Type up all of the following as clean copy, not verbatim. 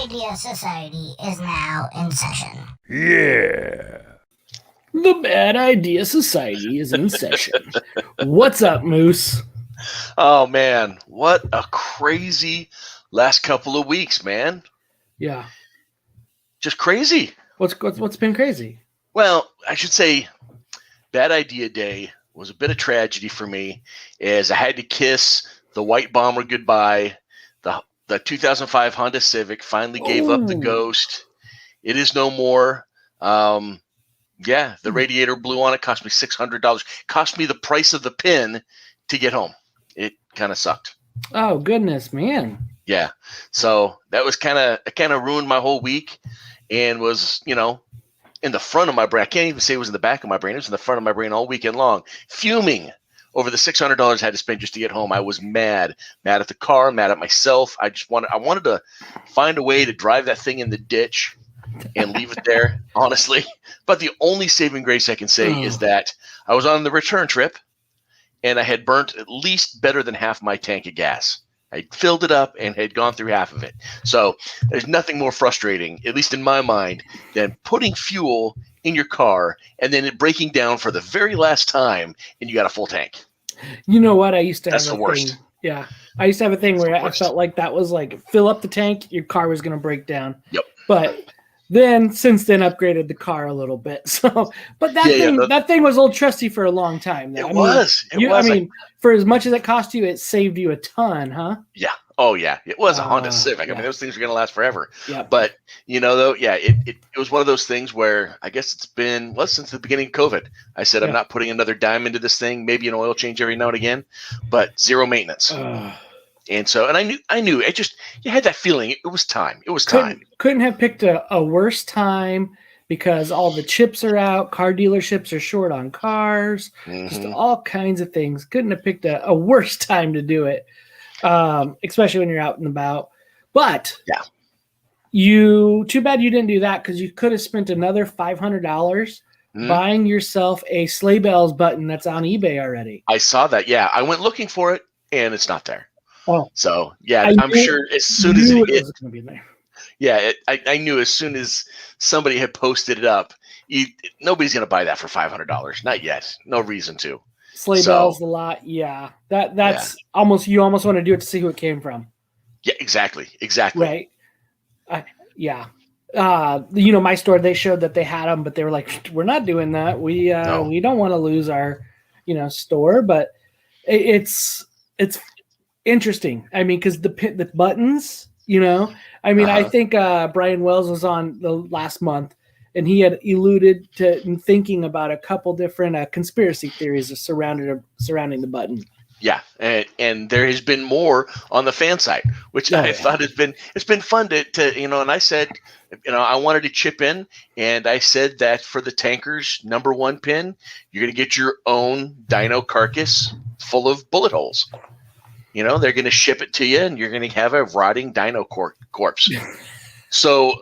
Idea Society is now in session. Yeah. The Bad Idea Society is in session. What's up, Moose? Oh, man. What a crazy last couple of weeks, man. Yeah. Just crazy. What's been crazy? Well, I should say Bad Idea Day was a bit of tragedy for me, as I had to kiss the white bomber goodbye. The 2005 Honda Civic finally gave up the ghost. It is no more. The radiator blew on it. Cost me $600. Cost me the price of the pin to get home. It kind of sucked. Oh, goodness, man. Yeah. So that was kind of ruined my whole week, and was, in the front of my brain. I can't even say it was in the back of my brain. It was in the front of my brain all weekend long, fuming over the $600 I had to spend just to get home. I was mad at the car, mad at myself. I wanted to find a way to drive that thing in the ditch and leave it there, honestly. But the only saving grace I can say is that I was on the return trip, and I had burnt at least better than half my tank of gas. I filled it up and had gone through half of it. So there's nothing more frustrating, at least in my mind, than putting fuel in your car and then it breaking down for the very last time and you got a full tank. You know what? I used to have That's the worst. thing. Yeah. I used to have a thing where I felt like that was like fill up the tank, your car was going to break down. Yep. But since then upgraded the car a little bit. So, but that thing was old trusty for a long time. It was. For as much as it cost you, it saved you a ton, huh? Yeah. Oh yeah. It was a Honda Civic. Yeah. I mean, those things are going to last forever. Yeah. But it was one of those things where I guess it's been since the beginning of COVID. I said I'm not putting another dime into this thing. Maybe an oil change every now and again, but zero maintenance. And I knew it just, you had that feeling. It was time. Couldn't have picked a worse time, because all the chips are out. Car dealerships are short on cars. Just all kinds of things. Couldn't have picked a worse time to do it, especially when you're out and about. But too bad you didn't do that, because you could have spent another $500 buying yourself a Sleigh Bells button that's on eBay already. I saw that. Yeah, I went looking for it, and it's not there. Oh, so I'm sure as soon as it was going to be there. Yeah, I knew as soon as somebody had posted it up, nobody's going to buy that for $500. Not yet. No reason to. Sleigh Bells a lot. Yeah, that's almost, you almost want to do it to see who it came from. Yeah, exactly. Right. My store, they showed that they had them, but they were like, we're not doing that. We don't want to lose our, store, but it's interesting. I mean, because the buttons, I think Brian Wells was on the last month, and he had alluded to thinking about a couple different conspiracy theories surrounding the button. Yeah, and there has been more on the fan site, which I thought it's been fun to and I said, I wanted to chip in, and I said that for the tanker's number one pin, you're going to get your own dyno carcass full of bullet holes. They're going to ship it to you, and you're going to have a rotting dyno corpse. So,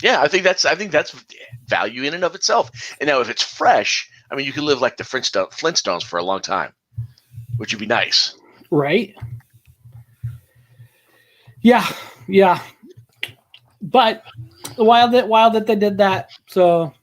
yeah, I think that's value in and of itself. And now, if it's fresh, I mean, you can live like the Flintstones for a long time, which would be nice, right? Yeah. But while that they did that, so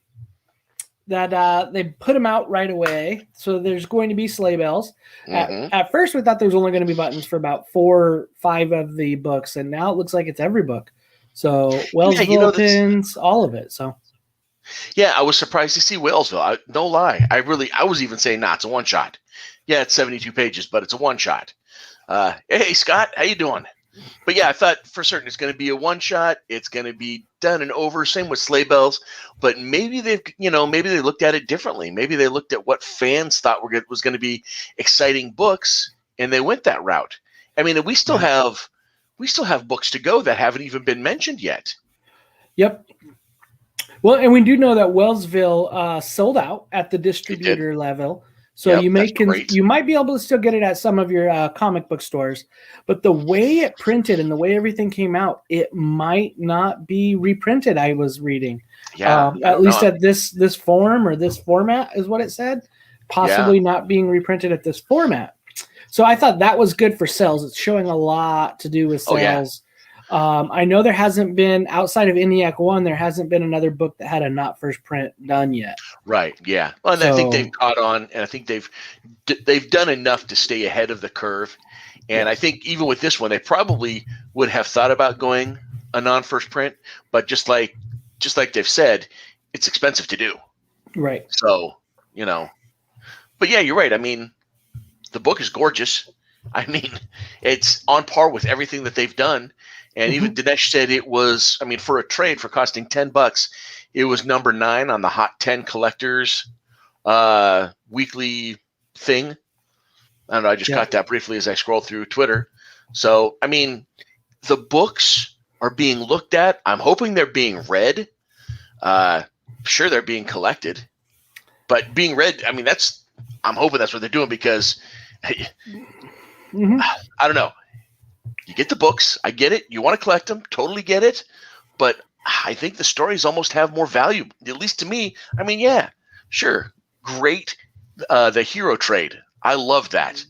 that they put them out right away. So there's going to be Sleigh Bells. At first, we thought there was only going to be buttons for about 4 or 5 of the books, and now it looks like it's every book. So Whalesville pins, all of it. So yeah, I was surprised to see Whalesville. No lie, I was even saying, it's a one shot. Yeah, it's 72 pages, but it's a one shot. Hey Scott, how you doing? But yeah, I thought for certain it's going to be a one shot. It's going to be done and over. Same with Sleigh Bells, but maybe they looked at it differently. Maybe they looked at what fans thought was going to be exciting books, and they went that route. I mean, we still have books to go that haven't even been mentioned yet. Yep. Well, and we do know that Whalesville sold out at the distributor level. So you might be able to still get it at some of your comic book stores, but the way it printed and the way everything came out, it might not be reprinted. I was reading, at least at this form or this format is what it said, possibly not being reprinted at this format. So I thought that was good for sales. It's showing a lot to do with sales. I know there hasn't been, outside of Eniac 1, there hasn't been another book that had a not first print done yet. Right. Yeah. Well, and I think they've caught on, and I think they've done enough to stay ahead of the curve. And I think even with this one, they probably would have thought about going a non-first print, but just like they've said, it's expensive to do. Right. So, but yeah, you're right. I mean, the book is gorgeous. I mean, it's on par with everything that they've done. And even Dinesh said it was, I mean, for a trade for costing $10, it was number 9 on the Hot 10 Collectors weekly thing. I don't know. I just caught that briefly as I scrolled through Twitter. So, I mean, the books are being looked at. I'm hoping they're being read. Sure, they're being collected. But being read, I mean, I'm hoping that's what they're doing because I don't know. You get the books. I get it. You want to collect them. Totally get it. But I think the stories almost have more value, at least to me. I mean, yeah, sure. Great. The hero trade. I love that.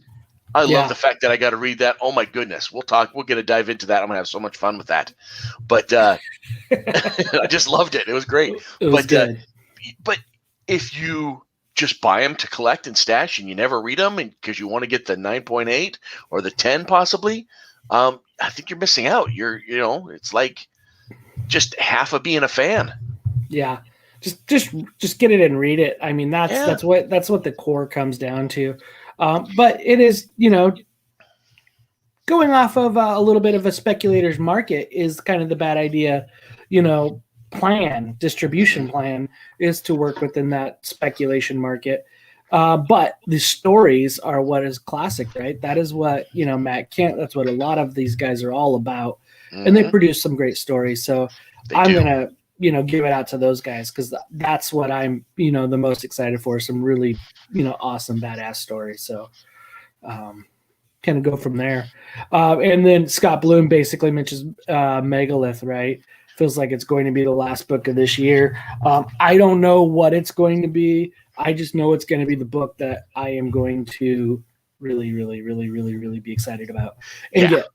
I love the fact that I got to read that. Oh my goodness. We'll get to dive into that. I'm going to have so much fun with that. But I just loved it. It was great. It was good. But if you just buy them to collect and stash and you never read them because you want to get the 9.8 or the 10 possibly, I think you're missing out. It's like just half of being a fan. Yeah. Just get it and read it. I mean, that's what the core comes down to. But it is, going off of a little bit of a speculator's market is kind of the bad idea, distribution plan is to work within that speculation market. But the stories are what is classic, right? That is what, Matt Kent, that's what a lot of these guys are all about. Mm-hmm. And they produce some great stories. So I'm going to, give it out to those guys because that's what I'm, the most excited for. Some really, awesome, badass stories. So kind of go from there. And then Scott Bloom basically mentions Megalith, right? Feels like it's going to be the last book of this year. I don't know what it's going to be. I just know it's going to be the book that I am going to really, really, really, really, really be excited about and get.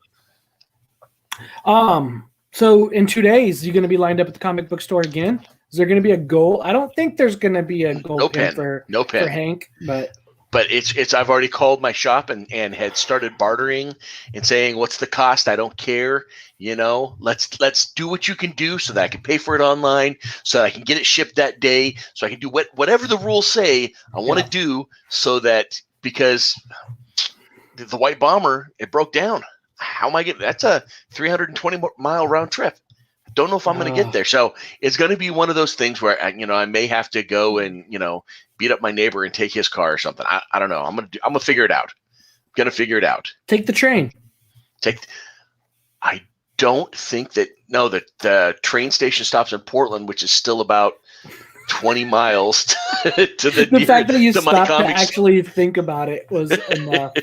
So in 2 days, you're going to be lined up at the comic book store again. Is there going to be a goal? I don't think there's going to be a goal pen for Hank, but it's I've already called my shop and had started bartering and saying, what's the cost? I don't care. Let's do what you can do so that I can pay for it online, so that I can get it shipped that day, so I can do whatever the rules say I want to do, so that because the White Bomber, it broke down. How am I getting? That's a 320-mile round trip. Don't know if I'm going to get there. So it's going to be one of those things where I may have to go and beat up my neighbor and take his car or something. I don't know. I'm gonna figure it out. I'm gonna figure it out. Take the train. I don't think that the train station stops in Portland, which is still about 20 miles to the fact that you stopped to actually think about it was enough.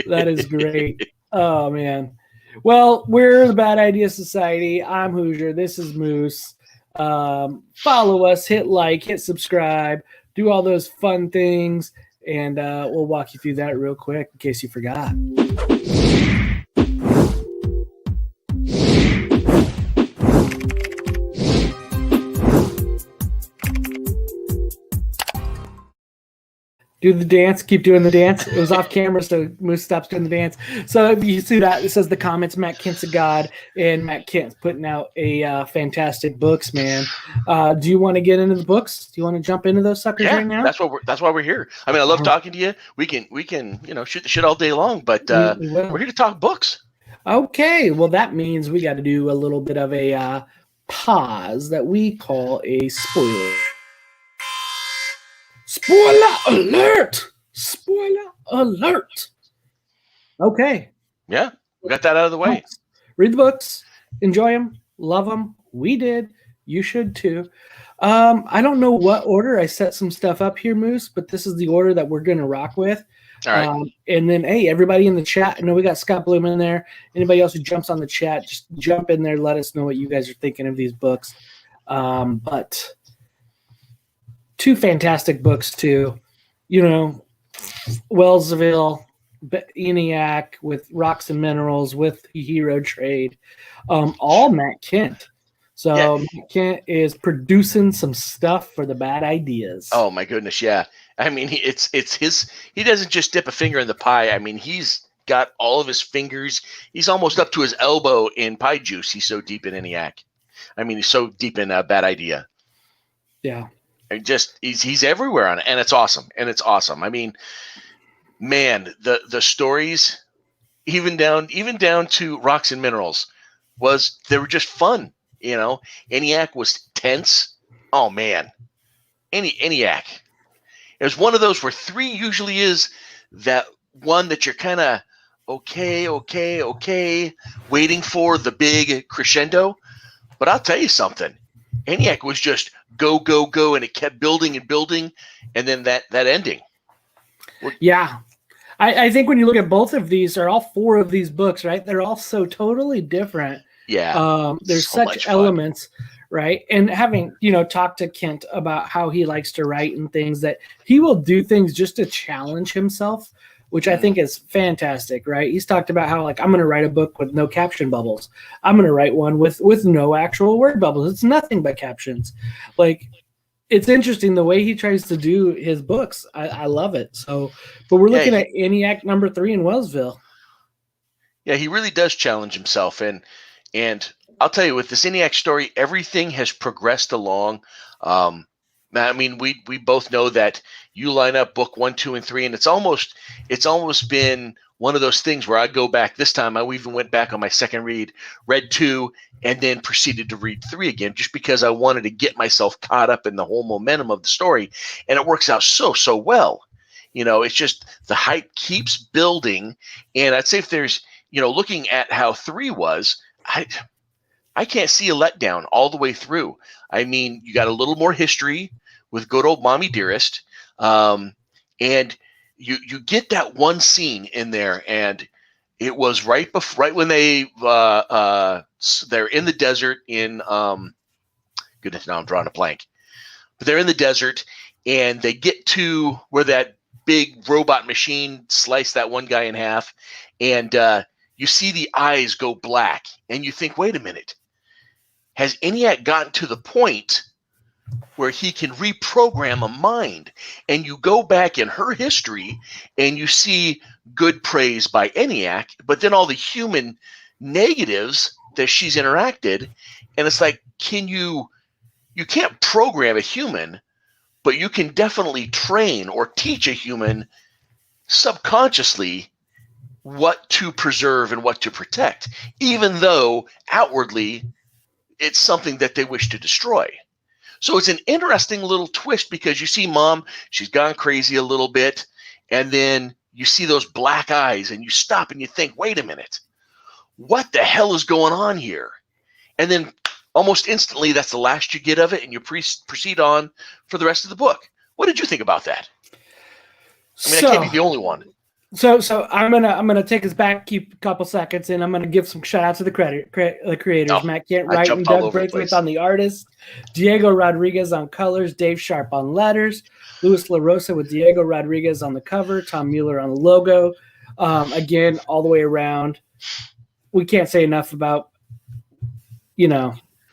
That is great. Oh man. Well, we're the Bad Idea Society. I'm Hoosier. This is Moose. Follow us, hit like, hit subscribe, do all those fun things, and we'll walk you through that real quick in case you forgot. Do the dance. Keep doing the dance. It was off camera, so Moose stops doing the dance. So if you see that, it says the comments, Matt Kent's a god, and Matt Kent's putting out a fantastic books, man. Do you want to get into the books? Do you want to jump into those suckers right now? That's why we're here. I mean, I love talking to you. We can shoot the shit all day long, but we're here to talk books. Okay, well that means we got to do a little bit of a pause that we call a spoiler. Spoiler alert! Spoiler alert! Okay. Yeah, we got that out of the way. Read the books. Enjoy them. Love them. We did. You should too. I don't know what order I set some stuff up here, Moose, but this is the order that we're going to rock with. All right. And then, hey, everybody in the chat, I know we got Scott Bloom in there. Anybody else who jumps on the chat, just jump in there. Let us know what you guys are thinking of these books. But two fantastic books too. Whalesville, Eniac, with Rocks and Minerals, with Hero Trade, all Matt Kent. So Matt Kent is producing some stuff for the bad ideas. Oh my goodness, yeah. I mean, it's his. He doesn't just dip a finger in the pie. I mean, he's got all of his fingers. He's almost up to his elbow in pie juice. He's so deep in Eniac. I mean, he's so deep in a bad idea. Yeah. And just he's everywhere on it, and it's awesome. I mean, man, the stories, even down to Rocks and Minerals, they were just fun. You know, Eniac was tense. Oh man, Eniac. It was one of those where 3 usually is that one that you're kind of okay, waiting for the big crescendo. But I'll tell you something, Eniac was just go, and it kept building and building, and then that ending. Yeah. I think when you look at both of these, or all 4 of these books, right, they're all so totally different. Yeah. There's so such elements, right? And having, talked to Kent about how he likes to write and things, that he will do things just to challenge himself, which I think is fantastic, right? He's talked about how, like, I'm going to write a book with no caption bubbles. I'm going to write one with no actual word bubbles. It's nothing but captions. Like, it's interesting the way he tries to do his books. I love it. So, but we're looking at Eniac number 3 in Whalesville. Yeah, he really does challenge himself. And I'll tell you, with this Eniac story, everything has progressed along. I mean, we both know that you line up book 1, 2, and 3, and it's almost been one of those things where I go back. This time, I even went back on my second read, read 2, and then proceeded to read 3 again, just because I wanted to get myself caught up in the whole momentum of the story. And it works out so well. It's just the hype keeps building. And I'd say if there's, looking at how 3 was, I can't see a letdown all the way through. I mean, you got a little more history with good old Mommy Dearest. And you get that one scene in there, and it was right when they're in the desert in goodness, now I'm drawing a blank. But they're in the desert, and they get to where that big robot machine sliced that one guy in half, and you see the eyes go black, and you think, wait a minute, has Eniac gotten to the point where he can reprogram a mind? And you go back in her history, and you see good praise by Eniac, but then all the human negatives that she's interacted, and it's like, you can't program a human, but you can definitely train or teach a human subconsciously what to preserve and what to protect, even though outwardly it's something that they wish to destroy. So it's an interesting little twist, because you see Mom, she's gone crazy a little bit, and then you see those black eyes, and you stop and you think, wait a minute, what the hell is going on here? And then almost instantly, that's the last you get of it, and you proceed on for the rest of the book. What did you think about that? I mean, I can't be the only one. So I'm gonna take us back, keep a couple seconds, and I'm gonna give some shout out to the creators. Matt Kent writing, Doug Braithwaite on the artist, Diego Rodriguez on colors, Dave Sharp on letters, Luis LaRosa with Diego Rodriguez on the cover, Tom Mueller on the logo. Again, all the way around. We can't say enough about,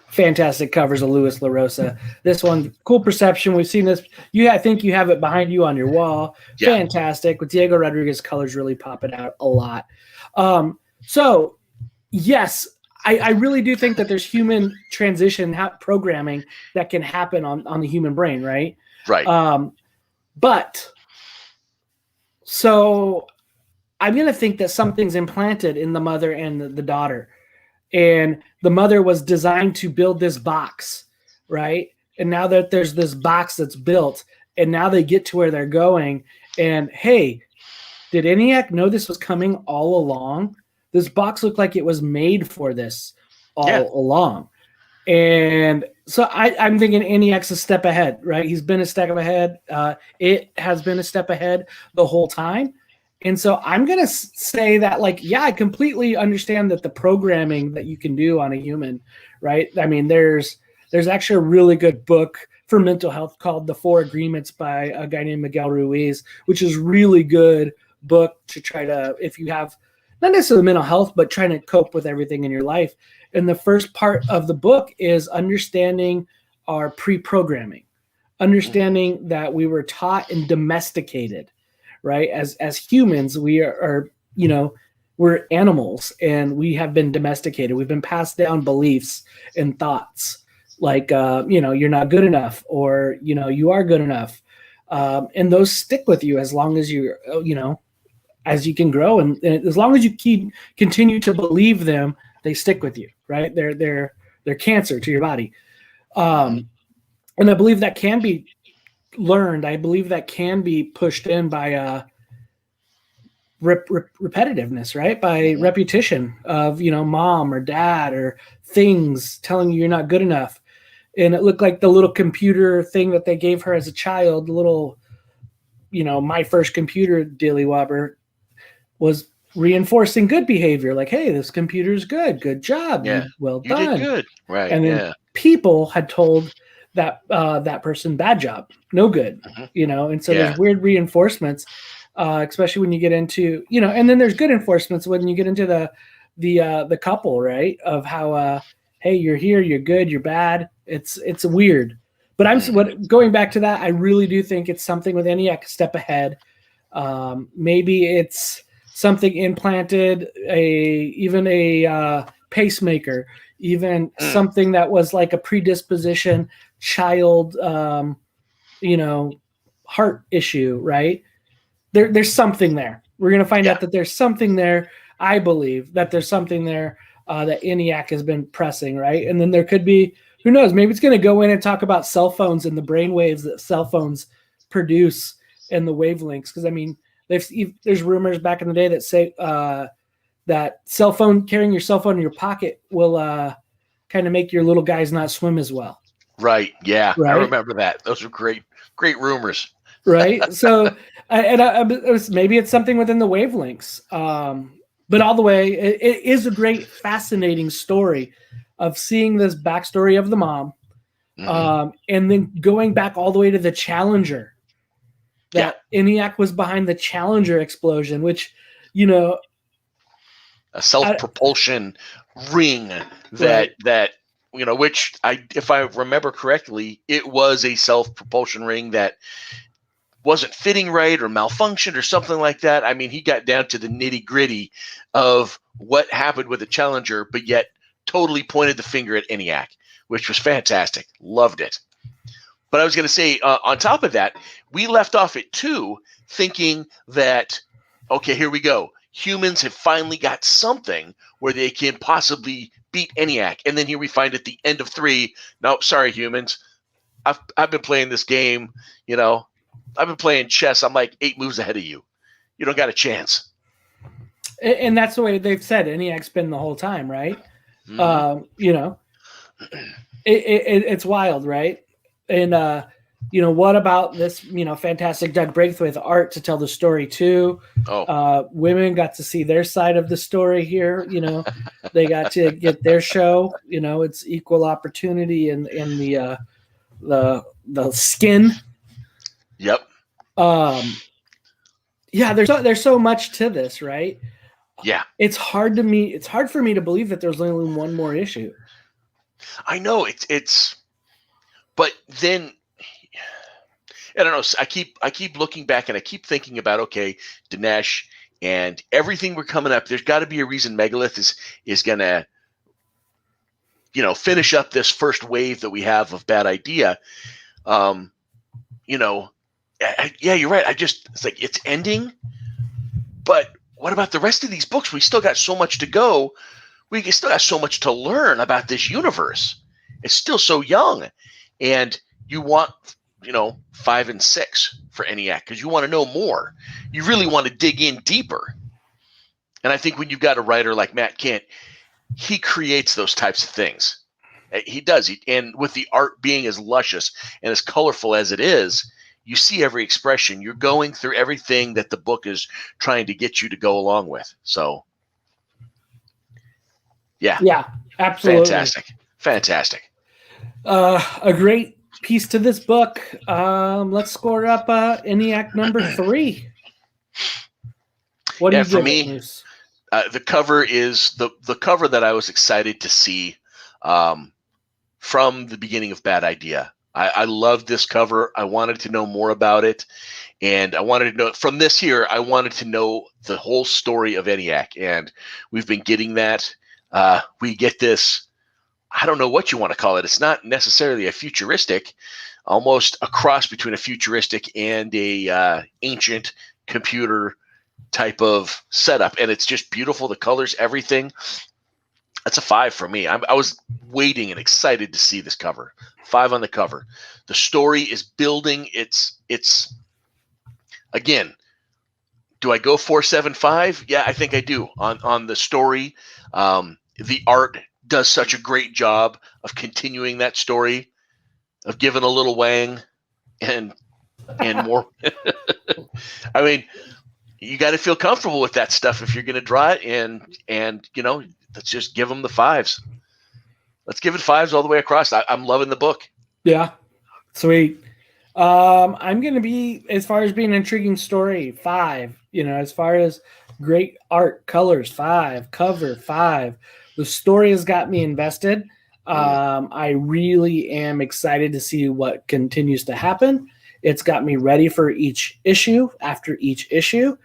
fantastic covers of Luis LaRosa. This one, cool perception. We've seen this. I think you have it behind you on your wall. Yeah. Fantastic. With Diego Rodriguez, colors really popping out a lot. So, yes, I really do think that there's human transition programming that can happen on the human brain, right? Right. But so I'm going to think that something's implanted in the mother and the daughter. And the mother was designed to build this box, right? And now that there's this box that's built, and now they get to where they're going, and hey, did Eniac know this was coming all along? This box looked like it was made for this all along. And so I'm thinking Eniac's a step ahead, right? He's been a step ahead. It has been a step ahead the whole time. And so I'm going to say that, I completely understand that the programming that you can do on a human, right? I mean, there's actually a really good book for mental health called The 4 Agreements by a guy named Miguel Ruiz, which is really good book to try to, if you have not necessarily mental health, but trying to cope with everything in your life. And the first part of the book is understanding our pre-programming, understanding that we were taught and domesticated, right? As humans, we are we're animals, and we have been domesticated. We've been passed down beliefs and thoughts like, you're not good enough, or, you are good enough. And those stick with you as long as you as you can grow. And as long as you continue to believe them, they stick with you, right? They're cancer to your body. And I believe that can be learned. I believe that can be pushed in by repetitiveness, right? By repetition of, mom or dad or things telling you you're not good enough. And it looked like the little computer thing that they gave her as a child, the little, my first computer dillywobber, was reinforcing good behavior. Like, hey, this computer's good. Good job. Yeah. Well You done. did good. Right. And then people had told that person, bad job, no good, and so there's weird reinforcements, especially when you get into, and then there's good enforcements when you get into the couple, right? Of how, hey, you're here, you're good, you're bad. It's weird. But going back to that, I really do think it's something with Eniac a step ahead. Maybe it's something implanted, even a pacemaker, even something that was like a predisposition child, heart issue, right? There's something there. We're going to find out that there's something there. I believe that there's something there that Eniac has been pressing, right? And then there could be, who knows, maybe it's going to go in and talk about cell phones and the brain waves that cell phones produce and the wavelengths. Because, I mean, there's rumors back in the day that say that carrying your cell phone in your pocket will kind of make your little guys not swim as well. Right. Yeah. Right? I remember that. Those are great rumors. Right. So, maybe it's something within the wavelengths. But all the way, it is a great, fascinating story of seeing this backstory of the mom, and then going back all the way to the Challenger. That Eniac was behind the Challenger explosion, which, a self-propulsion ring that which if I remember correctly, it was a self-propulsion ring that wasn't fitting right or malfunctioned or something like that. I mean, he got down to the nitty-gritty of what happened with the Challenger, but yet totally pointed the finger at Eniac, which was fantastic. Loved it. But I was going to say, on top of that, we left off at 2 thinking that, okay, here we go. Humans have finally got something where they can possibly beat Eniac. And then here we find at the end of 3, nope, sorry, humans. I've been playing this game, I've been playing chess. I'm like 8 moves ahead of you. You don't got a chance. And that's the way they've said Eniac's been the whole time, right? It's wild, right? And what about this, fantastic Doug Braithwaite art to tell the story too? Women got to see their side of the story here. They got to get their show. It's equal opportunity in the skin. Yep. There's so much to this, right? Yeah. It's hard for me to believe that there's only one more issue. I know it's but then I don't know. I keep looking back and I keep thinking about, okay, Dinesh and everything we're coming up. There's got to be a reason Megalith is gonna, finish up this first wave that we have of Bad Idea. Yeah, you're right. It's like it's ending, but what about the rest of these books? We still got so much to go. We still got so much to learn about this universe. It's still so young, and you want 5 and 6 for Eniac because you want to know more. You really want to dig in deeper. And I think when you've got a writer like Matt Kent, he creates those types of things. He does. And with the art being as luscious and as colorful as it is, you see every expression. You're going through everything that the book is trying to get you to go along with. So, yeah, absolutely, fantastic. A great piece to this book. Let's score up Eniac number 3. What do you for give me, it, Moose? the cover is the cover that I was excited to see from the beginning of Bad Idea. I loved this cover. I wanted to know more about it. And I wanted to know from this here, I wanted to know the whole story of Eniac. And we've been getting that. We get this, I don't know what you want to call it. It's not necessarily a futuristic, almost a cross between a futuristic and a ancient computer type of setup. And it's just beautiful. The colors, everything. That's a 5 for me. I was waiting and excited to see this cover. 5 on the cover. The story is building. It's again. Do I go 4.75? Yeah, I think I do on the story. The art does such a great job of continuing that story, of giving a little wang and more. I mean, you got to feel comfortable with that stuff if you're going to draw it, and let's just give them the 5s. Let's give it 5s all the way across. I'm loving the book. Yeah, sweet. I'm going to be, as far as being an intriguing story, 5. As far as great art, colors, 5, cover, 5. The story has got me invested. I really am excited to see what continues to happen. It's got me ready for each issue after each issue.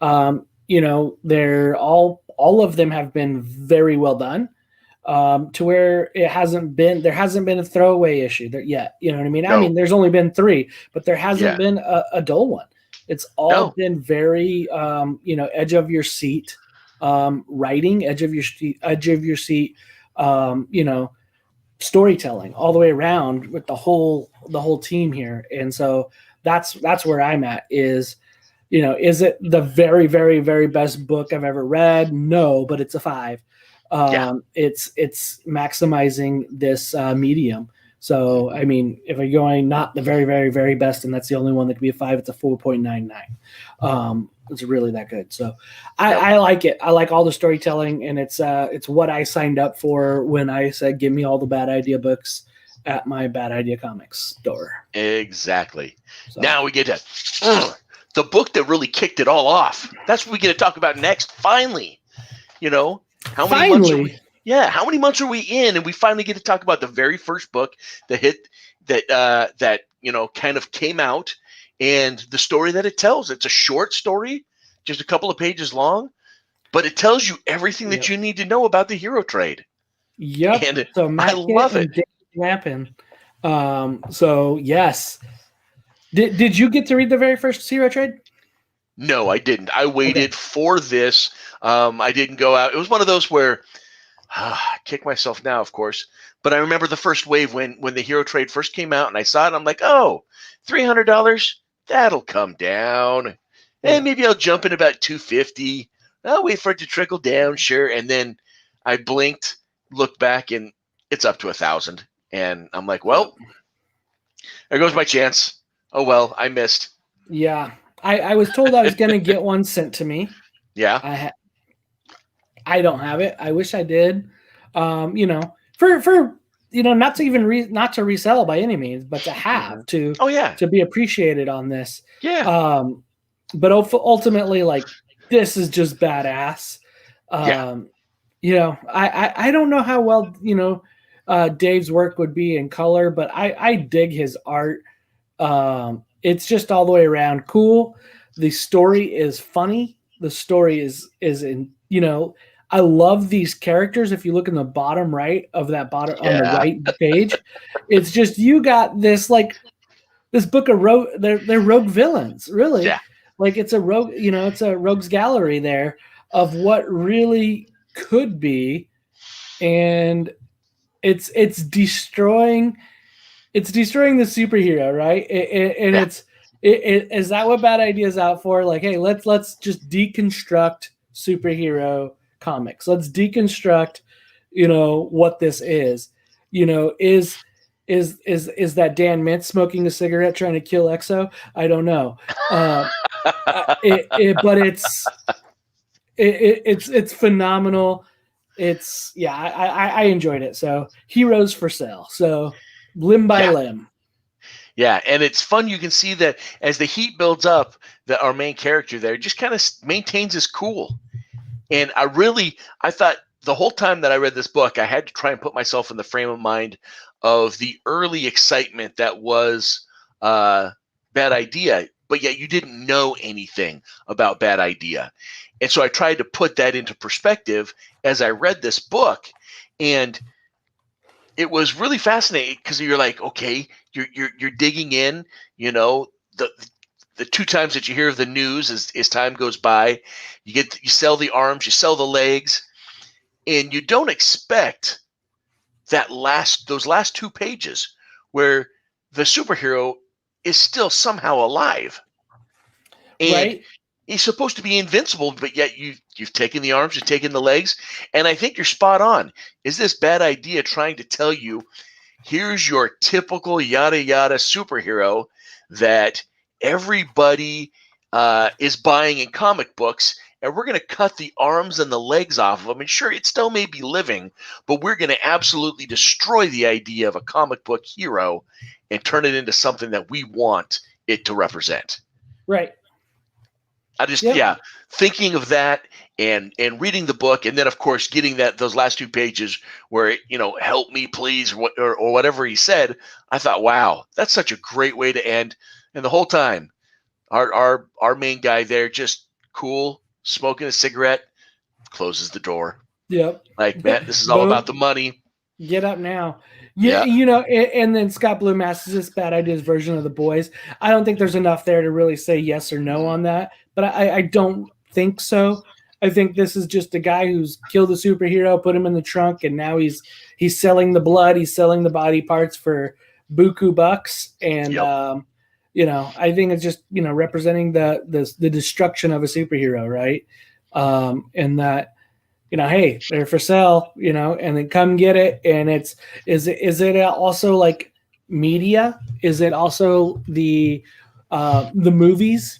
They're all of them have been very well done. To where there hasn't been a throwaway issue there yet. You know what I mean? No. I mean, there's only been 3, but there hasn't been a dull one. It's all been very, edge of your seat, writing, edge of your seat, storytelling all the way around with the whole team here. And so that's where I'm at is, is it the very, very, very best book I've ever read? No, but it's a 5. It's maximizing this medium. So, I mean, if you're going not the very, very, very best, and that's the only one that could be a 5, it's a 4.99. It's really that good. So I like it. I like all the storytelling, and it's what I signed up for when I said, give me all the Bad Idea books at my Bad Idea Comics store. Exactly. So. Now we get to the book that really kicked it all off. That's what we get to talk about next. Finally, how many months are we? Yeah, how many months are we in, and we finally get to talk about the very first book, the hit that kind of came out, and the story that it tells. It's a short story, just a couple of pages long, but it tells you everything that you need to know about the hero trade. Yep. And so I love it. Lappin. So yes. Did you get to read the very first hero trade? No, I didn't. I waited for this. I didn't go out. It was one of those where kick myself now, of course. But I remember the first wave when the hero trade first came out, and I saw it. I'm like, oh, $300, that'll come down, and maybe I'll jump in about $250. I'll wait for it to trickle down, sure. And then I blinked, looked back, and it's up to 1,000. And I'm like, well, there goes my chance. Oh well, I missed. Yeah, I was told I was going to get one sent to me. Yeah. I don't have it. I wish I did. For not to not to resell by any means, but to have to be appreciated on this. Yeah. But ultimately, like, this is just badass. I don't know how well Dave's work would be in color, but I dig his art. It's just all the way around cool. The story is funny. The story is I love these characters. If you look in the bottom right of that on the right page, it's just, you got this book of they're rogue villains, really. Yeah. Like, it's a rogue, it's a rogues gallery there of what really could be. And it's destroying the superhero, right? Is that what Bad Idea is out for? Like, hey, let's just deconstruct superhero comics. Let's deconstruct, what this is. Is that Dan Mintz smoking a cigarette trying to kill Exo? I don't know. But it's phenomenal. I enjoyed it. So Heroes for Sale. So limb by limb. Yeah, and it's fun. You can see that as the heat builds up, that our main character there just kind of maintains his cool. And I thought the whole time that I read this book, I had to try and put myself in the frame of mind of the early excitement that was Bad Idea, but yet you didn't know anything about Bad Idea. And so I tried to put that into perspective as I read this book, and it was really fascinating because you're like, okay, you're digging in, the two times that you hear of the news as time goes by, you sell the arms, you sell the legs, and you don't expect those last 2 pages where the superhero is still somehow alive. And right? he's supposed to be invincible, but yet you've taken the arms, you've taken the legs, and I think you're spot on. Is this Bad Idea trying to tell you, here's your typical yada yada superhero that everybody is buying in comic books, and we're going to cut the arms and the legs off of them. And sure, it still may be living, but we're going to absolutely destroy the idea of a comic book hero and turn it into something that we want it to represent. Right. I just, thinking of that and reading the book, and then of course getting those last 2 pages where help me please, or whatever he said, I thought, wow, that's such a great way to end. And the whole time, our main guy there, just cool, smoking a cigarette, closes the door. Yep. Like, man, this is all about the money. Get up now. Yeah, and then Scott Blumass is this Bad Ideas version of The Boys. I don't think there's enough there to really say yes or no on that, but I don't think so. I think this is just a guy who's killed a superhero, put him in the trunk, and now he's selling the blood, he's selling the body parts for buku bucks, and I think it's just representing the destruction of a superhero, right? And that. Hey, they're for sale, and then come get it. And is it also like media? Is it also the movies,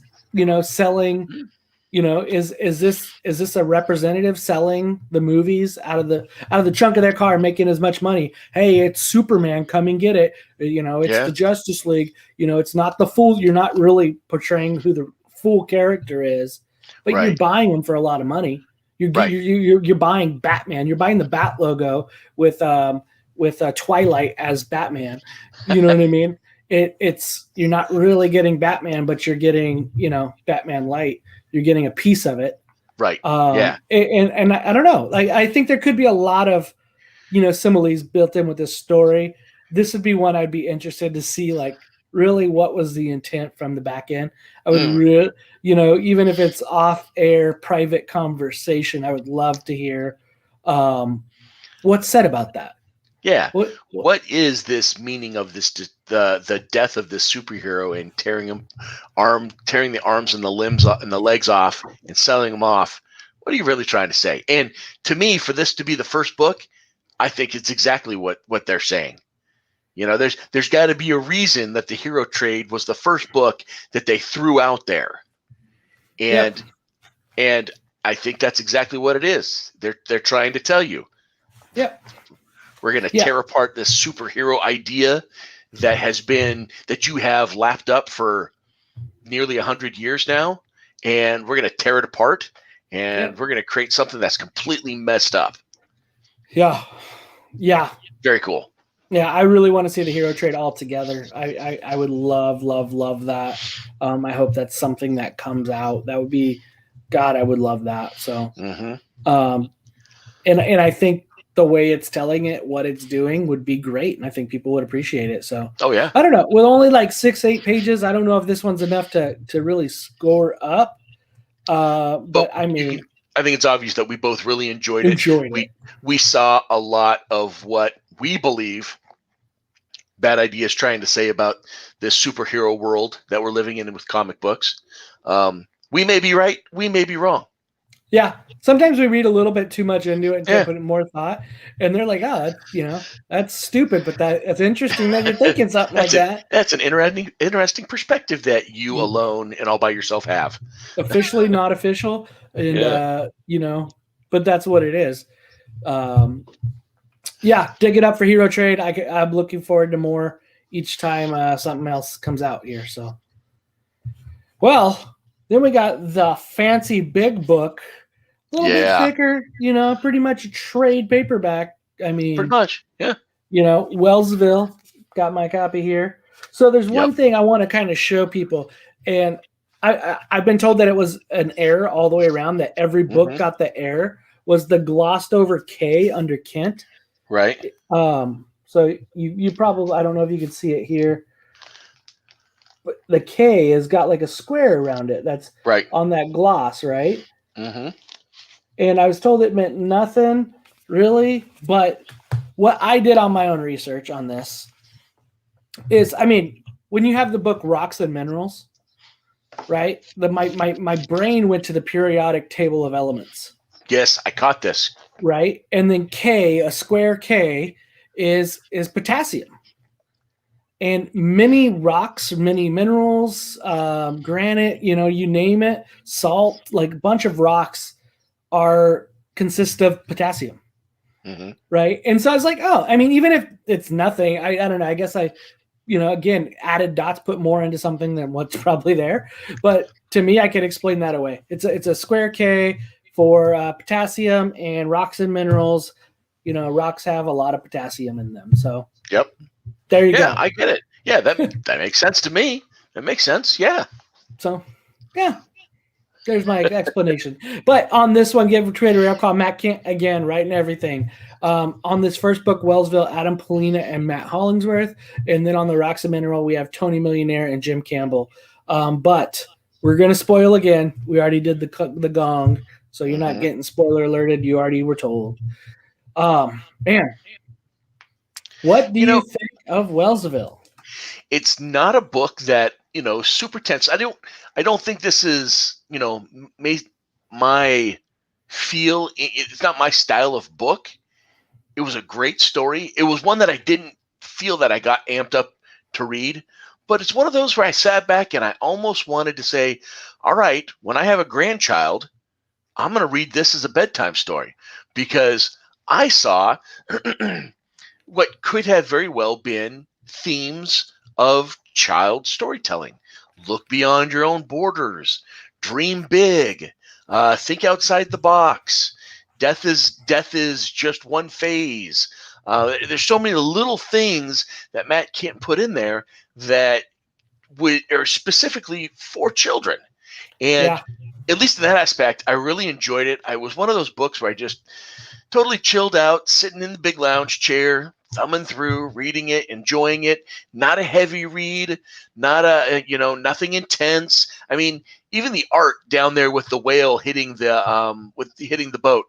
selling, is this a representative selling the movies out of the trunk of their car, making as much money? Hey, it's Superman, come and get it. It's the Justice League, it's not the fool. You're not really portraying who the full character is, but you're buying them for a lot of money. You're buying Batman. You're buying the Bat logo with Twilight as Batman. You know what I mean? It's you're not really getting Batman, but you're getting Batman Light. You're getting a piece of it, right? And I don't know. Like I think there could be a lot of similes built in with this story. This would be one I'd be interested to see. Like really, what was the intent from the back end? I would really. Even if it's off-air private conversation, I would love to hear what's said about that. Yeah. What is this meaning of this? The death of this superhero and tearing the arms and the limbs and the legs off and selling them off. What are you really trying to say? And to me, for this to be the first book, I think it's exactly what they're saying. There's got to be a reason that the hero trade was the first book that they threw out there. And I think that's exactly what it is. They're trying to tell you. Yep. We're going to tear apart this superhero idea that you have lapped up for nearly 100 years now, and we're going to tear it apart, and we're going to create something that's completely messed up. Yeah. Yeah. Very cool. Yeah, I really want to see the hero trade all together. I would love that. I hope that's something that comes out. That would be, God, I would love that. So, and I think the way it's telling it, what it's doing, would be great, and I think people would appreciate it. So, I don't know. With only like 6-8 pages, I don't know if this one's enough to really score up. But I mean, I think it's obvious that we both really enjoyed it. We saw a lot of what we believe Bad Idea is trying to say about this superhero world that we're living in with comic books. We may be right. We may be wrong. Yeah. Sometimes we read a little bit too much into it and put in more thought. And they're like, that's stupid, but that's interesting that you're thinking something like that. That's an interesting perspective that you alone and all by yourself have. Officially not official. And, but that's what it is. Dig it up for Hero Trade. I'm looking forward to more each time something else comes out here. So, well, then we got the fancy big book, a little bit thicker, pretty much a trade paperback. I mean, pretty much, yeah. Whalesville, got my copy here. So there's one thing I want to kind of show people, and I've been told that it was an error all the way around, that every book got the error, was the glossed over K under Kent. Right. So you probably, I don't know if you can see it here, but the K has got like a square around it. That's right on that gloss, right? Mm-hmm. And I was told it meant nothing really, but what I did on my own research on this is, I mean, when you have the book Rocks and Minerals, right? My brain went to the periodic table of elements. Yes, I caught this. Right, and then K, a square K, is potassium. And many rocks, many minerals, granite, you name it, salt, like a bunch of rocks consist of potassium. Mm-hmm. Right. And so I was like, oh, I mean, even if it's nothing, I don't know. I guess I, again, added dots, put more into something than what's probably there. But to me, I could explain that away. It's a square K for potassium, and rocks and minerals. Rocks have a lot of potassium in them. So there you go. Yeah, I get it. Yeah, that makes sense to me. That makes sense. Yeah. So, yeah. There's my explanation. But on this one, give creator call Matt Kent again, writing everything. On this first book, Whalesville, Adam Polina and Matt Hollingsworth. And then on the Rocks and Mineral, we have Tony Millionaire and Jim Campbell. But we're going to spoil again. We already did the gong, so you're not getting spoiler alerted. You already were told. Man, what do you think of Whalesville? It's not a book that, super tense. I don't think this is, my feel. It's not my style of book. It was a great story. It was one that I didn't feel that I got amped up to read, but it's one of those where I sat back and I almost wanted to say, all right, when I have a grandchild, I'm going to read this as a bedtime story, because I saw what could have very well been themes of child storytelling. Look beyond your own borders, dream big, think outside the box. Death is just one phase. There's so many little things that Matt can't put in there that are specifically for children. And at least in that aspect, I really enjoyed it. I was one of those books where I just totally chilled out, sitting in the big lounge chair, thumbing through, reading it, enjoying it. Not a heavy read, not nothing intense. I mean, even the art down there with the whale hitting the boat,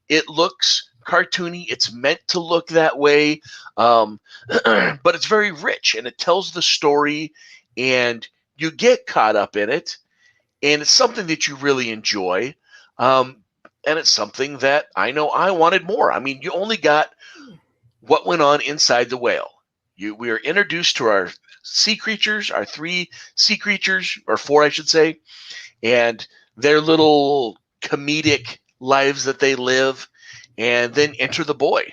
it looks cartoony. It's meant to look that way, but it's very rich and it tells the story, and you get caught up in it, and it's something that you really enjoy. And it's something that I know I wanted more. I mean, you only got what went on inside the whale. We are introduced to our sea creatures, our 3 sea creatures, or 4, I should say, and their little comedic lives that they live, and then enter the boy.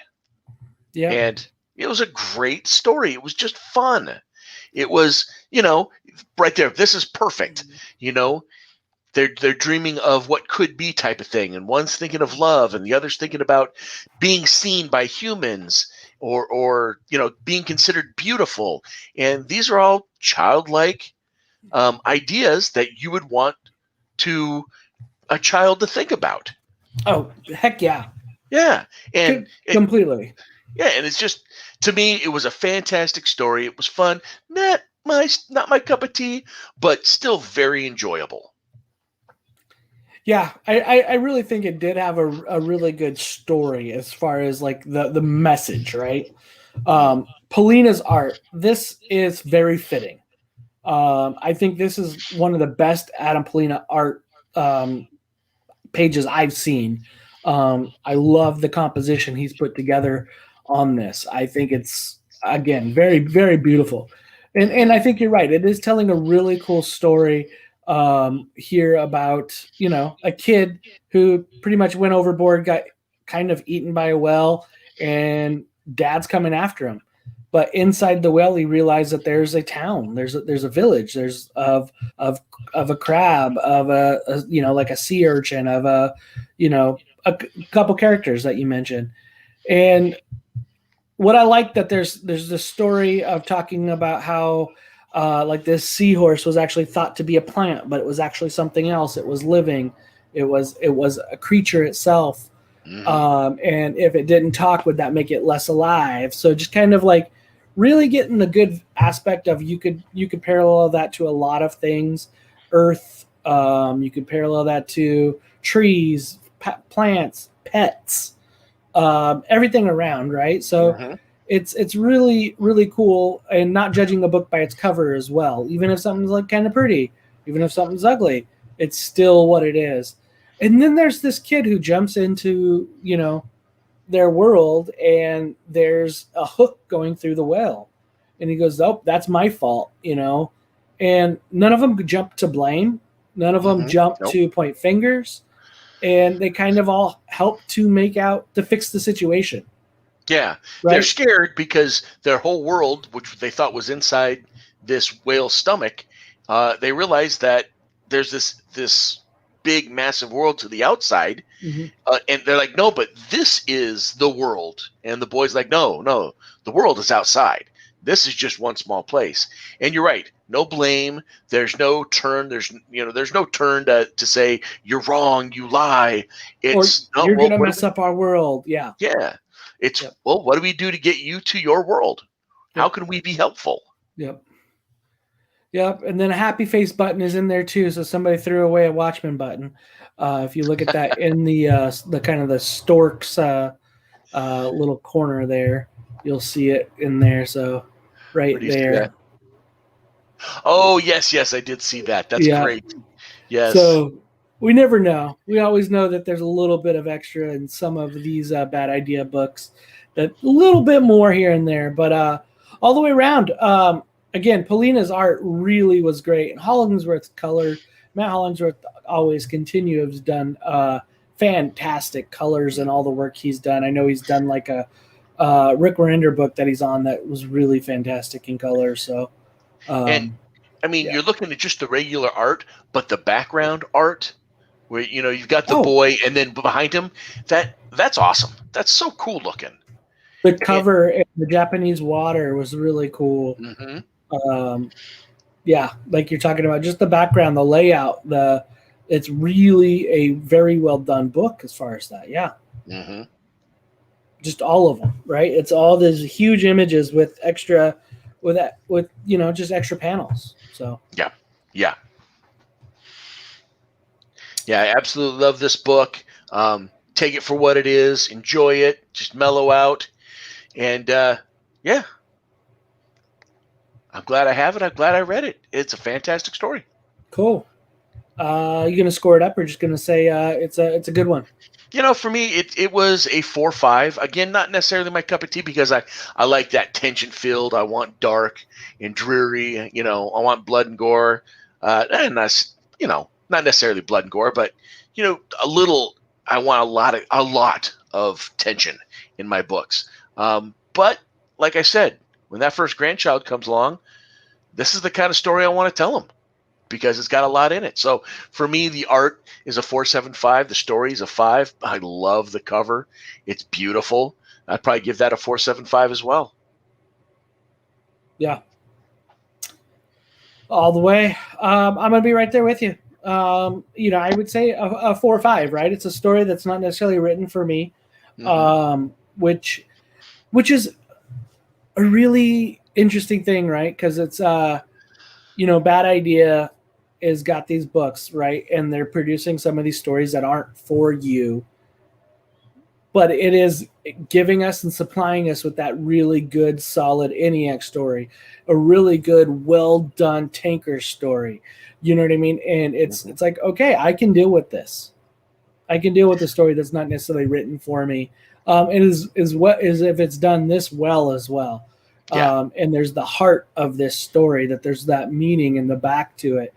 Yeah. And it was a great story. It was just fun. It was, right there. This is perfect. They're dreaming of what could be type of thing, and one's thinking of love, and the other's thinking about being seen by humans, or being considered beautiful. And these are all childlike ideas that you would want a child to think about. Oh, heck yeah. Yeah. And completely. Yeah, and it's just, to me, it was a fantastic story. It was fun. Not my cup of tea, but still very enjoyable. Yeah, I really think it did have a really good story as far as like the message, right? Polina's art, this is very fitting. I think this is one of the best Adam Polina art pages I've seen. I love the composition he's put together on this. I think it's, again, very, very beautiful. And I think you're right. It is telling a really cool story here about, a kid who pretty much went overboard, got kind of eaten by a whale, and dad's coming after him. but inside the whale, he realized that there's a town, there's a village, there's of a crab, of a like a sea urchin, of a couple characters that you mentioned. And what I like that there's this story of talking about how like this seahorse was actually thought to be a plant, but it was actually something else. It was living. It was a creature itself. And if it didn't talk, would that make it less alive? So just kind of like really getting the good aspect of you could parallel that to a lot of things. Earth, you could parallel that to trees, plants, pets, everything around, right? So it's really, really cool, and not judging a book by its cover as well. Even if something's like kind of pretty, even if something's ugly, it's still what it is. And then there's this kid who jumps into, their world, and there's a hook going through the well. And he goes, oh, that's my fault, And none of them jump to blame. None of them jump to point fingers. And they kind of all help to fix the situation. Yeah. Right? They're scared because their whole world, which they thought was inside this whale's stomach, they realize that there's this big, massive world to the outside. And they're like, no, but this is the world. And the boy's like, no, the world is outside. This is just one small place. And you're right. No blame. There's no turn. There's no turn to say you're wrong. You lie. It's you're going to mess up our world. Yeah. Yeah. It's well, what do we do to get you to your world? How can we be helpful? Yep. And then a happy face button is in there too. So somebody threw away a Watchman button. If you look at that in the kind of the stork's little corner there, you'll see it in there. So right there. Oh, yes, I did see that. That's great. Yes. So we never know. We always know that there's a little bit of extra in some of these bad idea books, that a little bit more here and there, but all the way around. Again, Paulina's art really was great, and Hollingsworth's color. Matt Hollingsworth always has done fantastic colors and all the work he's done. I know he's done like a Rick Remender book that he's on that was really fantastic in color. So, and I mean, you're looking at just the regular art, but the background art, where you've got the boy, and then behind him, that's awesome. That's so cool looking. The cover in the Japanese water was really cool. Like you're talking about, just the background, the layout, it's really a very well done book as far as that. Yeah. Just all of them, right? It's all these huge images with extra, just extra panels. So yeah, I absolutely love this book. Take it for what it is, enjoy it, just mellow out, and I'm glad I have it. I'm glad I read it. It's a fantastic story. Cool. You gonna score it up, or just gonna say it's a good one? For me, it was a 4-5. Again, not necessarily my cup of tea, because I like that tension filled. I want dark and dreary. I want blood and gore, and that's not necessarily blood and gore, but a little. I want a lot of tension in my books. But like I said, when that first grandchild comes along, this is the kind of story I want to tell them, because it's got a lot in it. So for me, the art is a 4.75. The story is a 5. I love the cover. It's beautiful. I'd probably give that a 4.75 as well. Yeah. All the way. I'm going to be right there with you. I would say a 4 or 5, right? It's a story that's not necessarily written for me, which is a really interesting thing, right? Because it's, Bad Idea has got these books, right? And they're producing some of these stories that aren't for you, but it is giving us and supplying us with that really good, solid Eniac story, a really good, well-done tanker story. You know what I mean? And it's like, okay, I can deal with this. I can deal with a story that's not necessarily written for me. It is what is if it's done this well as well. And there's the heart of this story, that there's that meaning in the back to it.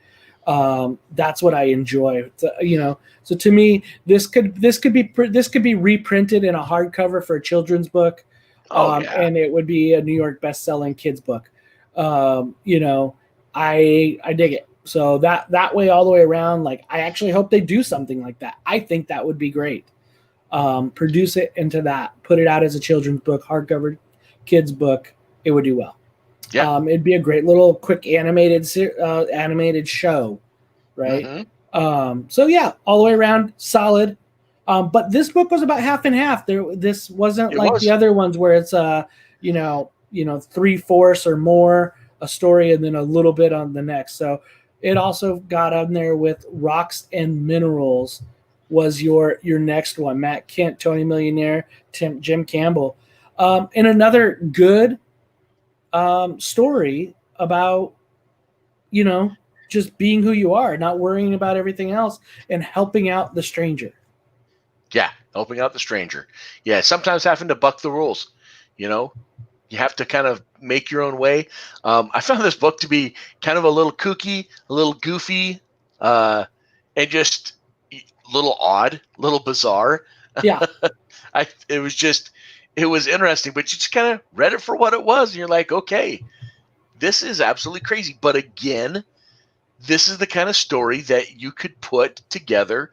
That's what I enjoy. So to me, this could be reprinted in a hardcover for a children's book. And it would be a New York best-selling kids book. I dig it. So that way, all the way around, like, I actually hope they do something like that. I think that would be great. Produce it into that, put it out as a children's book, hardcover kids book. It would do well. Yeah. It'd be a great little quick animated show, right? Mm-hmm. So yeah, all the way around, solid. But this book was about half and half. This wasn't the other ones where it's 3/4 or more a story and then a little bit on the next. So it also got on there with Rocks and Minerals was your next one. Matt Kent, Tony Millionaire, Jim Campbell. And another good story about, just being who you are, not worrying about everything else and helping out the stranger. Yeah, helping out the stranger. Yeah, sometimes having to buck the rules, You have to kind of make your own way. I found this book to be kind of a little kooky, a little goofy, and just a little odd, a little bizarre. Yeah. It was interesting, but you just kind of read it for what it was. And you're like, okay, this is absolutely crazy. But again, this is the kind of story that you could put together,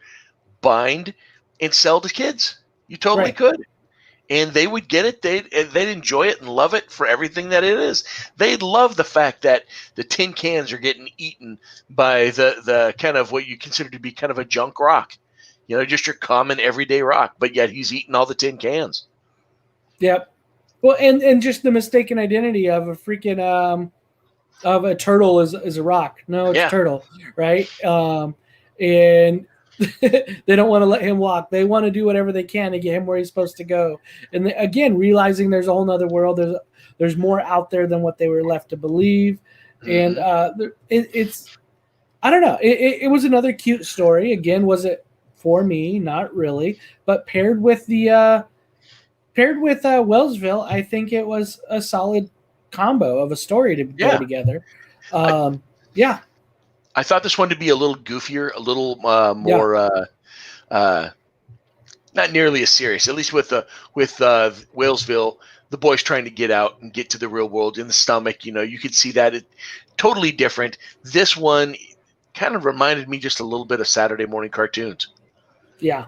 bind, and sell to kids. You totally could. And they would get it. They'd enjoy it and love it for everything that it is. They'd love the fact that the tin cans are getting eaten by the kind of what you consider to be kind of a junk rock. Just your common everyday rock. But yet he's eating all the tin cans. Yep. Well, and just the mistaken identity of a freaking of a turtle is a rock. No, it's a turtle, right? And they don't want to let him walk. They want to do whatever they can to get him where he's supposed to go. And again, realizing there's a whole nother world. There's more out there than what they were left to believe. And it's I don't know. It was another cute story. Again, was it for me? Not really. But paired with Whalesville, I think it was a solid combo of a story to go together. I thought this one to be a little goofier, a little more, not nearly as serious. At least with Whalesville, the boys trying to get out and get to the real world in the stomach. You could see that totally different. This one kind of reminded me just a little bit of Saturday morning cartoons. Yeah,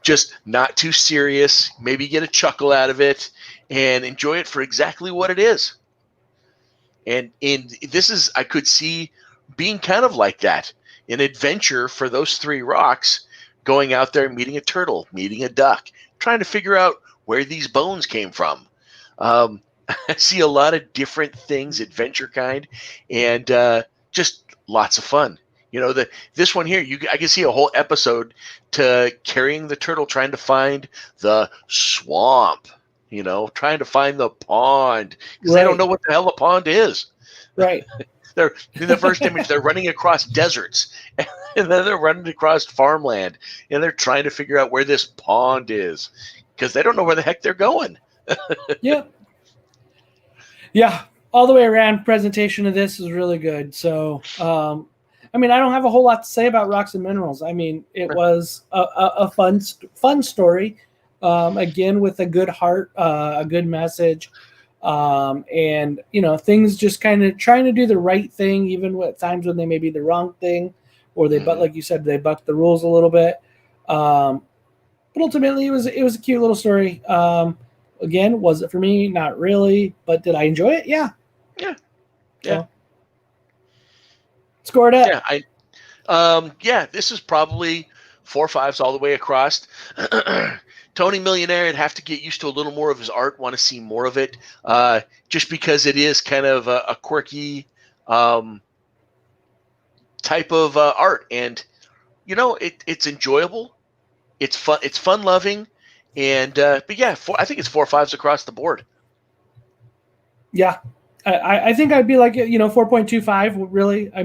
just not too serious. Maybe get a chuckle out of it and enjoy it for exactly what it is. And this is, I could see being kind of like that, an adventure for those three rocks, going out there, meeting a turtle, meeting a duck, trying to figure out where these bones came from. I see a lot of different things, adventure kind, and just lots of fun. This one here, I can see a whole episode to carrying the turtle, trying to find the swamp, trying to find the pond, because they don't know what the hell a pond is. Right. They're in the first image, they're running across deserts, and then they're running across farmland, and they're trying to figure out where this pond is because they don't know where the heck they're going. Yep. Yeah. All the way around, presentation of this is really good. So, I don't have a whole lot to say about Rocks and Minerals. It was a fun story. Again, with a good heart, a good message. And things just kind of trying to do the right thing, even at times when they may be the wrong thing, or but like you said, they bucked the rules a little bit. But ultimately, it was a cute little story. Again, was it for me? Not really. But did I enjoy it? Yeah. So, score it up. This is probably 4 5s all the way across. Tony Millionaire, I'd have to get used to a little more of his art, want to see more of it, just because it is kind of a quirky type of art. And, it's enjoyable. It's fun. It's fun-loving. And but yeah, I think it's 4 5s across the board. Yeah. I think I'd be like 4.25. Really, I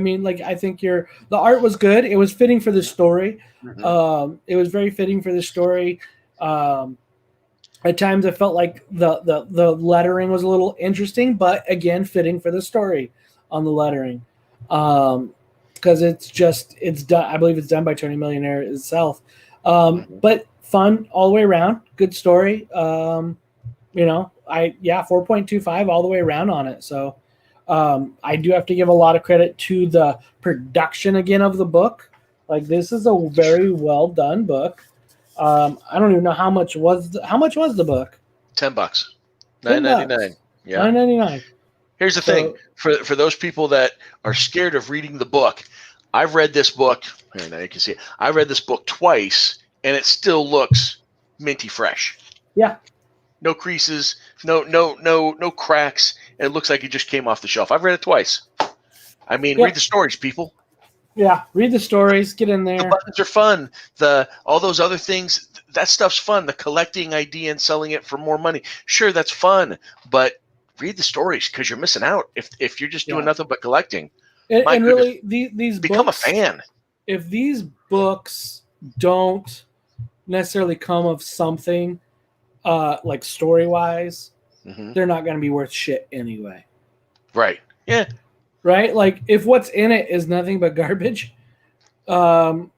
think the art was good. It was fitting for the story. It was very fitting for the story. At times, I felt like the lettering was a little interesting, but again, fitting for the story on the lettering. Because it's done. I believe it's done by Tony Millionaire itself. But fun all the way around. Good story. 4.25 all the way around on it. So I do have to give a lot of credit to the production again of the book. Like, this is a very well done book. I don't even know how much was the book. $10, $9.99. Yeah. $9.99. Here's the thing for those people that are scared of reading the book. I've read this book. Here, now you can see it. I read this book twice, and it still looks minty fresh. Yeah. No creases, no cracks. It looks like it just came off the shelf. I've read it twice. I mean, read the stories, people. Yeah, read the stories. Get in there. The buttons are fun. All those other things, that stuff's fun. The collecting idea and selling it for more money, sure, that's fun. But read the stories, because you're missing out if you're just doing nothing but collecting. And really, these become books, a fan. If these books don't necessarily come of something like story-wise, they're not going to be worth shit anyway. Right. Yeah. Right? Like, if what's in it is nothing but garbage, it's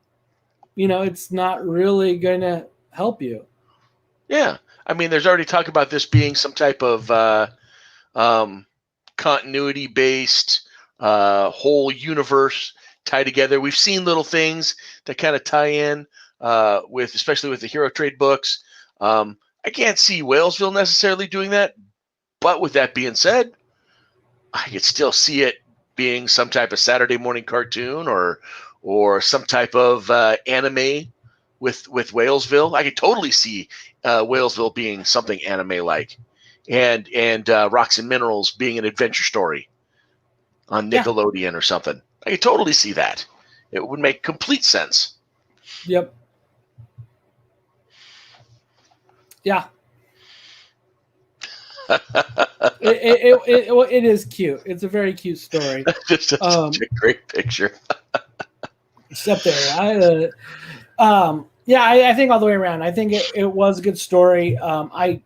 not really going to help you. Yeah. I mean, there's already talk about this being some type of continuity-based whole universe tied together. We've seen little things that kind of tie in especially with the Hero Trade books. I can't see Whalesville necessarily doing that, but with that being said, I could still see it being some type of Saturday morning cartoon or some type of anime with Whalesville. I could totally see Whalesville being something anime-like, and Rocks and Minerals being an adventure story on Nickelodeon or something. I could totally see that. It would make complete sense. Yep. Yeah. It is cute. It's a very cute story. Just such a great picture. It's up there. I think all the way around. I think it was a good story. Recapping,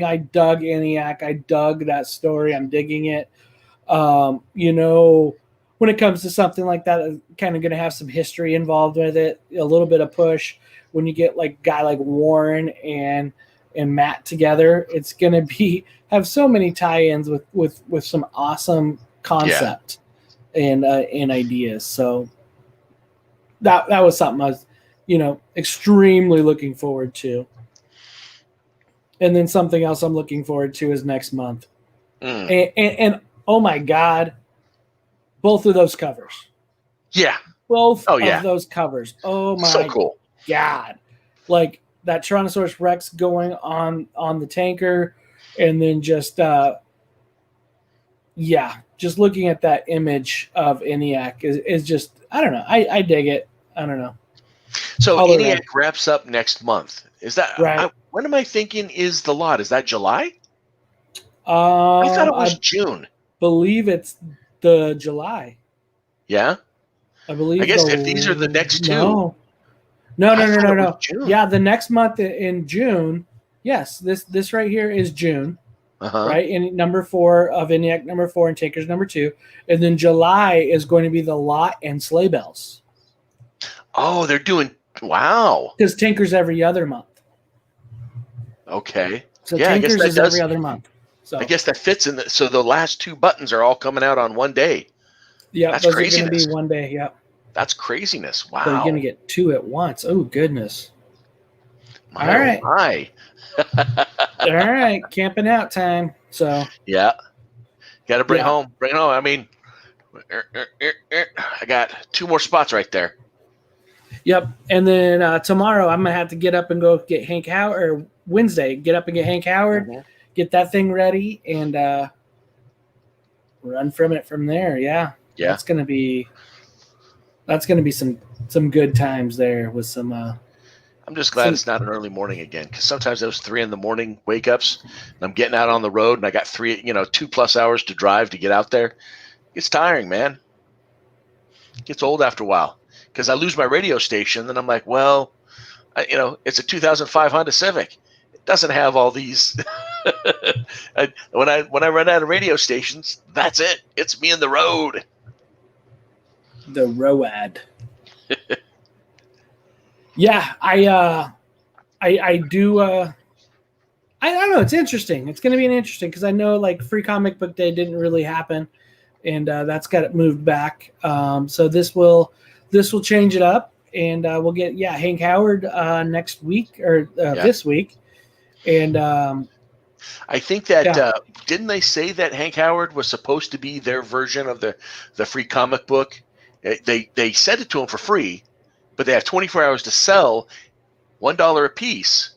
I dug Eniac. I dug that story. I'm digging it. When it comes to something like that, it's kind of going to have some history involved with it, a little bit of push. When you get like a guy like Warren and Matt together, it's going to have so many tie-ins with some awesome concept and ideas. So that was something I was, extremely looking forward to. And then something else I'm looking forward to is next month. And oh my God, both of those covers. Yeah. Both of those covers. Oh my so cool. God. Like that Tyrannosaurus Rex going on the tanker, and then just looking at that image of Eniac is just, I don't know. I dig it. I don't know. So Eniac wraps up next month. Is that right? When am I thinking is the lot? Is that July? I thought it was June. Believe it's the July. Yeah. I believe. I guess if these are the next two. No. Yeah, the next month in June. Yes, this right here is June. Right, and number 4 of Eniac, number 4, and Taker's number 2, and then July is going to be the lot and Sleigh Bells. Oh, they're doing because Tinker's every other month. Okay. So Tinker's is every other month. So I guess that fits in. So the last 2 buttons are all coming out on one day. Yeah, that's those craziness. are going to be one day. Yep. That's craziness. Wow. So you're going to get 2 at once. Oh goodness. All right. All right, camping out time. So yeah, got to bring home. Bring it home. I mean, I got 2 more spots right there. Yep, and then tomorrow I'm gonna have to get up and go get Hank Howard. Or Wednesday, get up and get Hank Howard, get that thing ready, and run from it from there. Yeah. That's gonna be some good times there with some. I'm just glad it's not an early morning again, because sometimes those 3 a.m. wake ups, and I'm getting out on the road, and I got 2+ hours to drive to get out there. It's tiring, man. It gets old after a while, because I lose my radio station, and I'm like, well, it's a 2005 Honda Civic. It doesn't have all these. When I run out of radio stations, that's it. It's me and the road. The ROAD. Yeah, I do. I I don't know. It's interesting. It's going to be interesting because I know like Free Comic Book Day didn't really happen, and that's got it moved back. So this will change it up, and we'll get Hank Howard next week or this week, and I think that didn't they say that Hank Howard was supposed to be their version of the free comic book? They sent it to him for free, but they have 24 hours to sell $1 a piece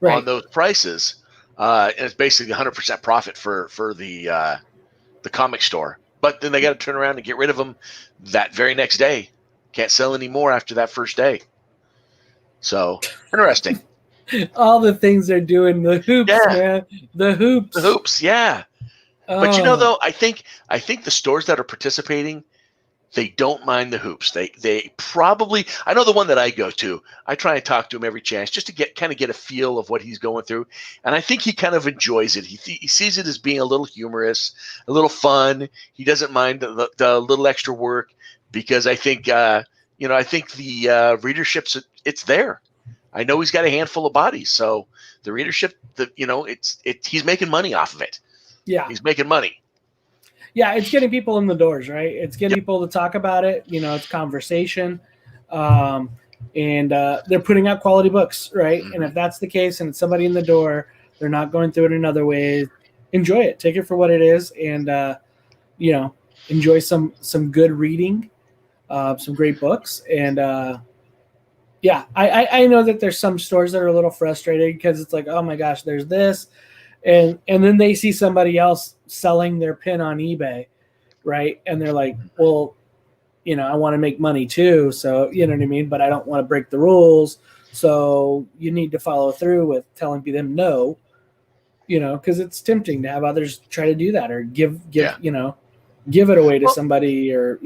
on those prices, and it's basically 100% profit for the comic store. But then they got to turn around and get rid of them that very next day. Can't sell any more after that first day. So interesting. All the things they're doing, the hoops, man, the hoops, yeah. But though, I think the stores that are participating, they don't mind the hoops. They probably, I know the one that I go to, I try and talk to him every chance just to get a feel of what he's going through, and I think he kind of enjoys it. He sees it as being a little humorous, a little fun. He doesn't mind the little extra work because I think the readership's it's there. I know he's got a handful of bodies, so the readership, he's making money off of it. Yeah, he's making money. Yeah, it's getting people in the doors, right? It's getting people to talk about it. It's conversation, and they're putting out quality books, right? Mm-hmm. And if that's the case, and it's somebody in the door, they're not going through it another way. Enjoy it, take it for what it is, and enjoy some good reading, some great books, and I know that there's some stores that are a little frustrated because it's like, oh my gosh, there's this. And then they see somebody else selling their pin on eBay, right? And they're like, well, I want to make money too. So, you know what I mean? But I don't want to break the rules. So you need to follow through with telling them no, because it's tempting to have others try to do that or give it away to somebody or,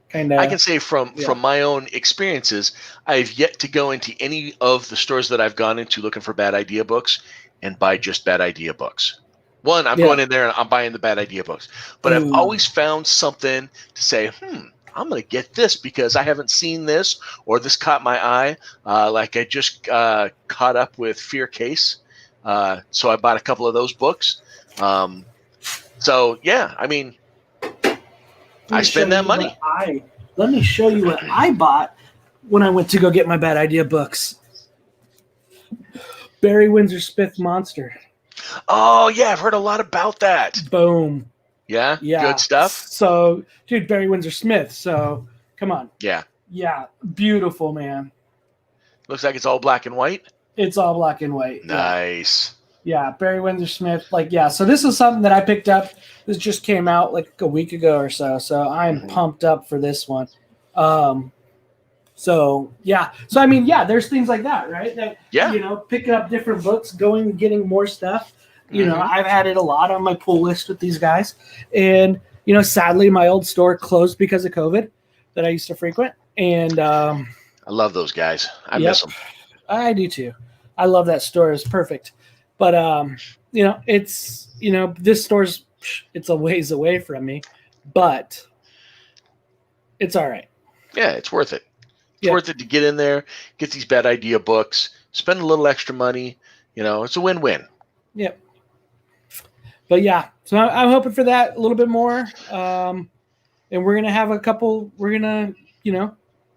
kind of. I can say from my own experiences, I've yet to go into any of the stores that I've gone into looking for bad idea books and buy just bad idea books. One, I'm going in there and I'm buying the bad idea books. But I've always found something to say, I'm going to get this because I haven't seen this or this caught my eye. Like I just caught up with Fear Case. So I bought a couple of those books. I spend that money. Let me show you what I bought when I went to go get my bad idea books. Barry Windsor Smith Monster. Oh, yeah. I've heard a lot about that. Boom. Yeah? Good stuff? So, dude, Barry Windsor Smith. So, come on. Yeah. Yeah. Beautiful, man. Looks like it's all black and white? It's all black and white. Nice. Yeah. Barry Windsor Smith. So this is something that I picked up. This just came out like a week ago or so. So, I'm pumped up for this one. So there's things like that, right? Picking up different books, going and getting more stuff. I've added a lot on my pull list with these guys. And, sadly, my old store closed because of COVID that I used to frequent. And I love those guys. I miss them. I do too. I love that store. It's perfect. But, it's, this store's, it's a ways away from me, but it's all right. Yeah, it's worth it. It's worth it to get in there, get these bad idea books, spend a little extra money. It's a win-win. Yep. But so I'm hoping for that a little bit more. And we're going to have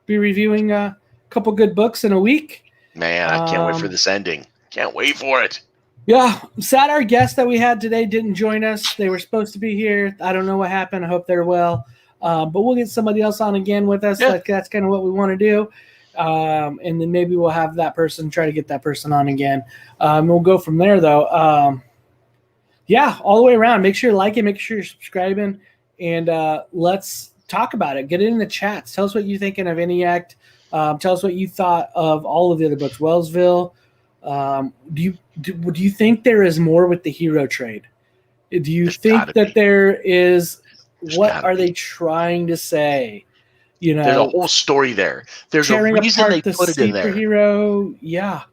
be reviewing a couple good books in a week. Man, I can't wait for this ending. Can't wait for it. Yeah. Sad our guest that we had today didn't join us. They were supposed to be here. I don't know what happened. I hope they're well. But we'll get somebody else on again with us. Yeah. That's kind of what we want to do. And then maybe we'll have that person try to get that person on again. We'll go from there, though. All the way around. Make sure you like it. Make sure you're subscribing. And let's talk about it. Get it in the chats. Tell us what you're thinking of Eniac. Tell us what you thought of all of the other books. Whalesville. Do you think there is more with the hero trade? Do you think that there is... What are they trying to say? There's a whole story there. There's a reason they put it in there. Superhero, yeah.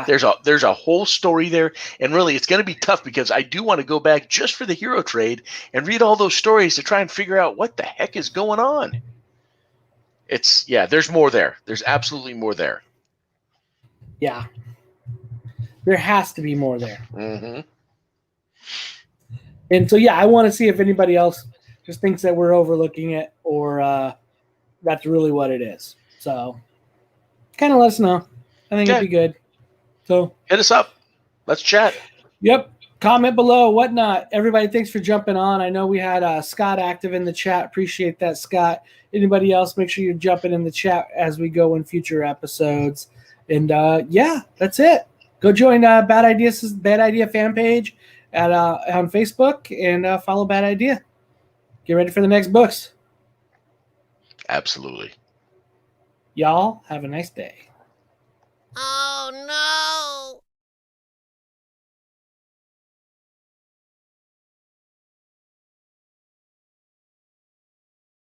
There's a whole story there, and really, it's going to be tough because I do want to go back just for the hero trade and read all those stories to try and figure out what the heck is going on. There's more there. There's absolutely more there. Yeah. There has to be more there. Mm-hmm. And so, yeah, I want to see if anybody else just thinks that we're overlooking it or that's really what it is. So kind of let us know. I think it'd be good. So hit us up. Let's chat. Yep. Comment below, whatnot. Everybody, thanks for jumping on. I know we had Scott active in the chat. Appreciate that, Scott. Anybody else, make sure you're jumping in the chat as we go in future episodes. And yeah, that's it. Go join Bad Idea fan page on Facebook and follow Bad Idea. Get ready for the next books. Absolutely. Y'all have a nice day.